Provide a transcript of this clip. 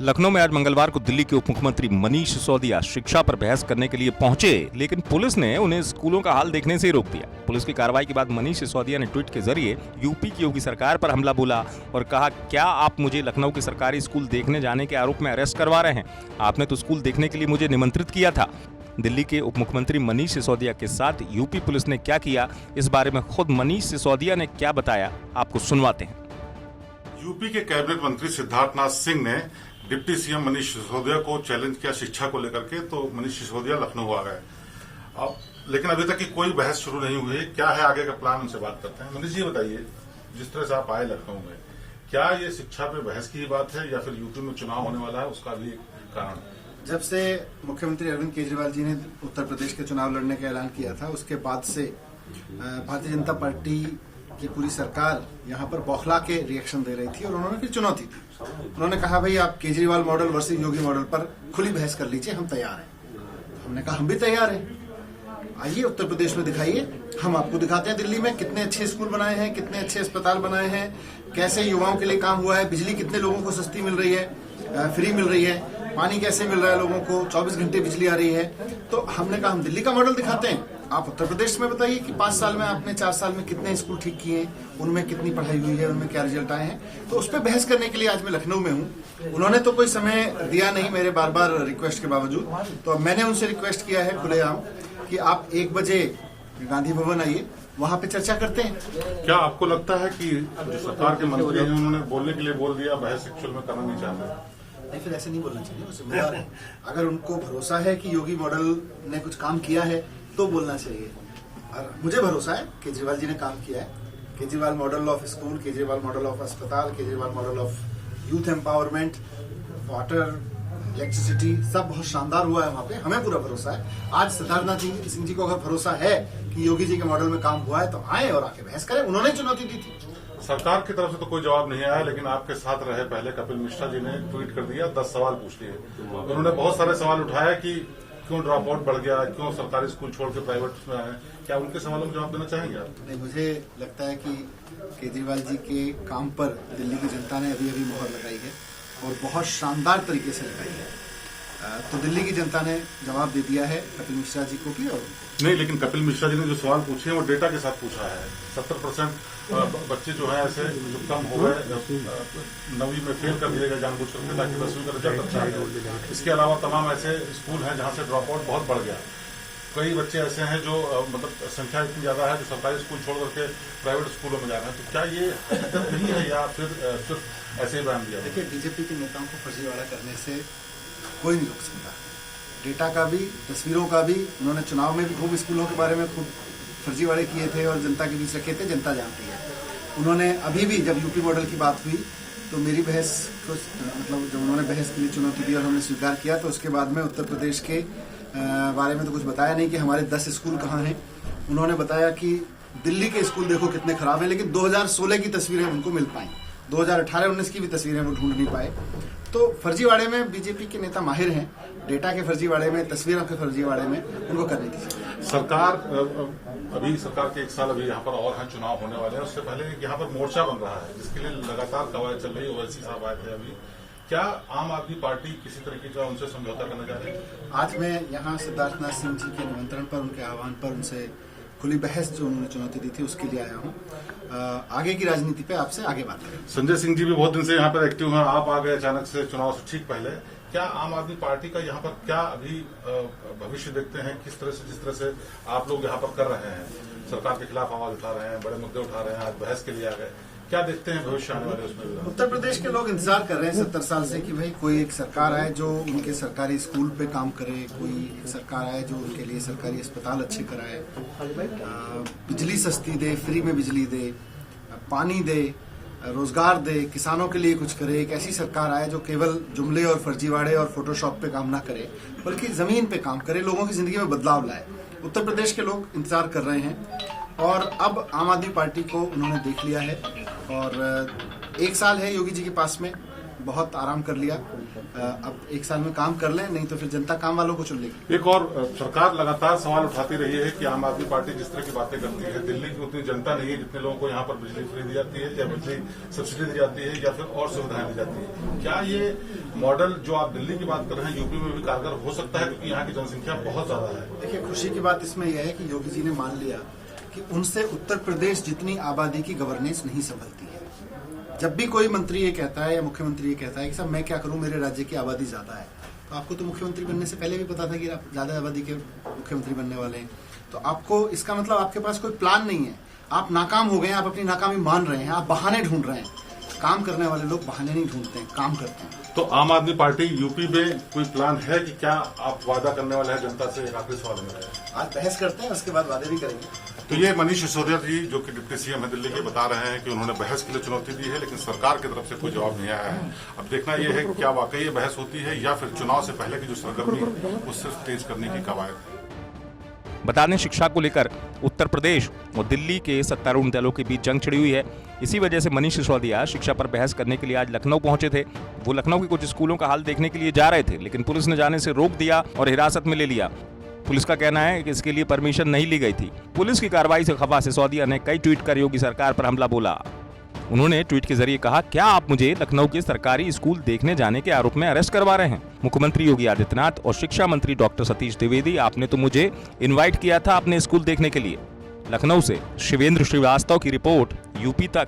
लखनऊ में आज मंगलवार को दिल्ली के उप मुख्यमंत्री मनीष सिसोदिया शिक्षा पर बहस करने के लिए पहुंचे, लेकिन पुलिस ने उन्हें स्कूलों का हाल देखने से ही रोक दिया। पुलिस की कार्रवाई के बाद मनीष सिसोदिया ने ट्वीट के जरिए यूपी की योगी सरकार पर हमला बोला और कहा, क्या आप मुझे लखनऊ के सरकारी स्कूल देखने जाने के आरोप में अरेस्ट करवा रहे हैं? आपने तो स्कूल देखने के लिए मुझे निमंत्रित किया था। दिल्ली के उप मुख्यमंत्री मनीष सिसोदिया के साथ यूपी पुलिस ने क्या किया, इस बारे में खुद मनीष सिसोदिया ने क्या बताया, आपको सुनवाते हैं। यूपी के कैबिनेट मंत्री सिद्धार्थनाथ सिंह ने डिप्टी सीएम मनीष सिसोदिया को चैलेंज किया शिक्षा को लेकर के, तो मनीष सिसोदिया लखनऊ आ गए। अब लेकिन अभी तक की कोई बहस शुरू नहीं हुई है। क्या है आगे का प्लान, उनसे बात करते हैं। मनीष जी बताइए, जिस तरह से आप आए लखनऊ में, क्या ये शिक्षा पे बहस की ही बात है या फिर यूपी में चुनाव होने वाला है उसका भी कारण? जब से मुख्यमंत्री अरविंद केजरीवाल जी ने उत्तर प्रदेश के चुनाव लड़ने का ऐलान किया था, उसके बाद से भारतीय जनता पार्टी की पूरी सरकार यहाँ पर बौखला के रिएक्शन दे रही थी और उन्होंने फिर चुनौती दी। उन्होंने कहा, भाई आप केजरीवाल मॉडल वर्सेस योगी मॉडल पर खुली बहस कर लीजिए, हम तैयार हैं। हमने कहा हम भी तैयार हैं, आइए उत्तर प्रदेश में दिखाइए, हम आपको दिखाते हैं दिल्ली में कितने अच्छे स्कूल बनाए हैं, कितने अच्छे अस्पताल बनाए हैं, कैसे युवाओं के लिए काम हुआ है, बिजली कितने लोगों को सस्ती मिल रही है, फ्री मिल रही है, पानी कैसे मिल रहा है लोगों को, 24 घंटे बिजली आ रही है। तो हमने कहा हम दिल्ली का मॉडल दिखाते हैं, आप उत्तर प्रदेश में बताइए कि 5 साल में आपने 4 साल में कितने स्कूल ठीक किए हैं, उनमें कितनी पढ़ाई हुई है, उनमें क्या रिजल्ट आए हैं। तो उस पर बहस करने के लिए आज मैं लखनऊ में हूँ। उन्होंने तो कोई समय दिया नहीं मेरे बार बार रिक्वेस्ट के बावजूद, तो अब मैंने उनसे रिक्वेस्ट किया है खुलेआम कि आप 1 बजे गांधी भवन आइए, वहां पे चर्चा करते हैं। क्या आपको लगता है कि जो सरकार के मंत्री हैं उन्होंने बोलने के लिए बोल दिया, बहस एक्चुअल में करना नहीं चाहते? नहीं, फिर ऐसे नहीं बोलना चाहिए, वो जिम्मेदार है। अगर उनको भरोसा है कि योगी मॉडल ने कुछ काम किया है तो बोलना चाहिए। और मुझे भरोसा है केजरीवाल जी ने काम किया है। Kejriwal model of school, Kejriwal model of अस्पताल, Kejriwal model of youth empowerment, water, electricity, सब बहुत शानदार हुआ है वहां पे, हमें पूरा भरोसा है। आज सिद्धार्थनाथ सिंह जी को अगर भरोसा है कि योगी जी के मॉडल में काम हुआ है तो आए और आके बहस करें। उन्होंने चुनौती दी थी। सरकार की तरफ से तो कोई जवाब नहीं आया, लेकिन आपके साथ रहे पहले कपिल मिश्रा जी ने ट्वीट कर दिया, 10 सवाल पूछ लिए। उन्होंने बहुत सारे सवाल उठाया कि क्यों ड्रॉप आउट बढ़ गया, क्यों सरकारी स्कूल छोड़ के प्राइवेट में आए। क्या उनके सवालों में जवाब देना चाहेंगे आप? नहीं, मुझे लगता है कि केजरीवाल जी के काम पर दिल्ली की जनता ने अभी अभी मोहर लगाई है और बहुत शानदार तरीके से लगाई है। तो दिल्ली की जनता ने जवाब दे दिया है कपिल मिश्रा जी को भी और उनको। नहीं, लेकिन कपिल मिश्रा जी ने जो सवाल पूछे हैं वो डेटा के साथ पूछा है। 70% बच्चे जो है ऐसे जो कम हो गए, 9वीं में फेल कर दिए गए जानबूझ करके ताकि 10वीं का रिजल्ट अच्छा है। इसके अलावा तमाम ऐसे स्कूल हैं जहां से ड्रॉप आउट बहुत बढ़ गया। कई बच्चे ऐसे हैं जो मतलब संख्या इतनी ज्यादा है जो सरकारी स्कूल छोड़ करके प्राइवेट स्कूलों में जा रहे हैं। तो क्या ये हकीकत नहीं है या फिर सिर्फ ऐसे ही बयान दिया? देखिए, बीजेपी के नेताओं को फर्जीवाड़ा करने से कोई नहीं रोक सकता। डेटा का भी, तस्वीरों का भी, उन्होंने चुनाव में भी खूब स्कूलों के बारे में खूब फर्जीवाड़े किए थे और जनता के बीच रखे थे, जनता जानती है। उन्होंने अभी भी जब यूपी मॉडल की बात हुई तो मेरी बहस को मतलब जब उन्होंने बहस के लिए चुनौती दी और हमने स्वीकार किया तो उसके बाद में उत्तर प्रदेश के बारे में तो कुछ बताया नहीं कि हमारे 10 स्कूल कहाँ हैं। उन्होंने बताया कि दिल्ली के स्कूल देखो कितने खराब हैं, लेकिन 2016 की तस्वीरें उनको मिल पाई, 2018-19 की भी तस्वीरें वो ढूंढ नहीं पाए। तो फर्जीवाड़े में बीजेपी के नेता माहिर हैं, डेटा के फर्जीवाड़े में, तस्वीरों के फर्जीवाड़े में उनको करने दीजिए। सरकार के 1 साल अभी यहाँ पर और हैं, चुनाव होने वाले हैं। उससे पहले यहाँ पर मोर्चा बन रहा है जिसके लिए लगातार कवायद चल रही है। ओवैसी साहब आए थे अभी। क्या आम आदमी पार्टी किसी तरीके का उनसे समझौता करना चाह रही है? आज मैं यहाँ सिद्धार्थनाथ सिंह जी के निमंत्रण पर, उनके आह्वान पर उनसे खुली बहस जो उन्होंने चुनौती दी थी उसके लिए आया हूँ। आगे की राजनीति पे आपसे आगे बात करें। संजय सिंह जी भी बहुत दिन से यहाँ पर एक्टिव हैं, आप आ गए अचानक से चुनाव से ठीक पहले। क्या आम आदमी पार्टी का यहाँ पर क्या अभी भविष्य देखते हैं? किस तरह से, जिस तरह से आप लोग यहाँ पर कर रहे हैं, सरकार के खिलाफ आवाज उठा रहे हैं, बड़े मुद्दे उठा रहे हैं, आज बहस के लिए आ गए, क्या देखते हैं भविष्य आने वाले उसमें? उत्तर प्रदेश के लोग इंतजार कर रहे हैं 70 साल से कि भाई कोई एक सरकार आए जो उनके सरकारी स्कूल पे काम करे, कोई एक सरकार आए जो उनके लिए सरकारी अस्पताल अच्छे कराए, बिजली सस्ती दे, फ्री में बिजली दे, पानी दे, रोजगार दे, किसानों के लिए कुछ करे। एक ऐसी सरकार आए जो केवल जुमले और फर्जीवाड़े और फोटोशॉप पे काम ना करे बल्कि जमीन पे काम करे, लोगों की जिंदगी में बदलाव लाए। उत्तर प्रदेश के लोग इंतजार कर रहे हैं और अब आम आदमी पार्टी को उन्होंने देख लिया है। और 1 साल है योगी जी के पास में, बहुत आराम कर लिया, अब 1 साल में काम कर लें, नहीं तो फिर जनता काम वालों को चुन लेगी। एक और सरकार लगातार सवाल उठाती रही है कि आम आदमी पार्टी जिस तरह की बातें करती है, दिल्ली की उतनी जनता नहीं है जितने लोगों को यहाँ पर बिजली फ्री दी जाती है या बिजली सब्सिडी दी जाती है या फिर और सुविधाएं दी जाती है। क्या ये मॉडल जो आप दिल्ली की बात कर रहे हैं यूपी में भी कारगर हो सकता है, क्योंकि यहाँ की जनसंख्या बहुत ज्यादा है? देखिए, खुशी की बात इसमें यह है कि योगी जी ने मान लिया कि उनसे उत्तर प्रदेश जितनी आबादी की गवर्नेंस नहीं संभलती है। जब भी कोई मंत्री ये कहता है या मुख्यमंत्री ये कहता है कि साहब मैं क्या करूं, मेरे राज्य की आबादी ज्यादा है, तो आपको तो मुख्यमंत्री बनने से पहले भी पता था कि आप ज्यादा आबादी के मुख्यमंत्री बनने वाले हैं। तो आपको इसका मतलब आपके पास कोई प्लान नहीं है, आप नाकाम हो गए हैं, आप अपनी नाकामी मान रहे हैं, आप बहाने ढूंढ रहे हैं। काम करने वाले लोग बहाने नहीं ढूंढते हैं, काम करते हैं। तो आम आदमी पार्टी यूपी में कोई प्लान है कि क्या आप वादा करने वाले हैं जनता से? एक आखिरी सवाल मेरा है। आज बहस करते हैं, उसके बाद वादे भी करेंगे। तो ये मनीष सिसोदिया जी जो कि डिप्टी सीएम है दिल्ली के, बता रहे हैं कि उन्होंने बहस के लिए चुनौती दी है, लेकिन सरकार की तरफ से कोई जवाब नहीं आया है। अब देखना यह है कि क्या वाकई ये बहस होती है या फिर चुनाव से पहले की जो सरगर्मी है उससे तेज करने की कवायद है। बता दें, शिक्षा को लेकर उत्तर प्रदेश और दिल्ली के सत्तारूढ़ दलों के बीच जंग छिड़ी हुई है। इसी वजह से मनीष सिसोदिया शिक्षा पर बहस करने के लिए आज लखनऊ पहुंचे थे। वो लखनऊ के कुछ स्कूलों का हाल देखने के लिए जा रहे थे, लेकिन पुलिस ने जाने से रोक दिया और हिरासत में ले लिया। पुलिस का कहना है कि इसके लिए परमिशन नहीं ली गई थी। पुलिस की कार्रवाई से खफा सिसोदिया ने कई ट्वीट कर योगी सरकार पर हमला बोला। उन्होंने ट्वीट के जरिए कहा, क्या आप मुझे लखनऊ के सरकारी स्कूल देखने जाने के आरोप में अरेस्ट करवा रहे हैं? मुख्यमंत्री योगी आदित्यनाथ और शिक्षा मंत्री डॉक्टर सतीश द्विवेदी, आपने तो मुझे इनवाइट किया था अपने स्कूल देखने के लिए। लखनऊ से शिवेंद्र श्रीवास्तव की रिपोर्ट, यूपी तक।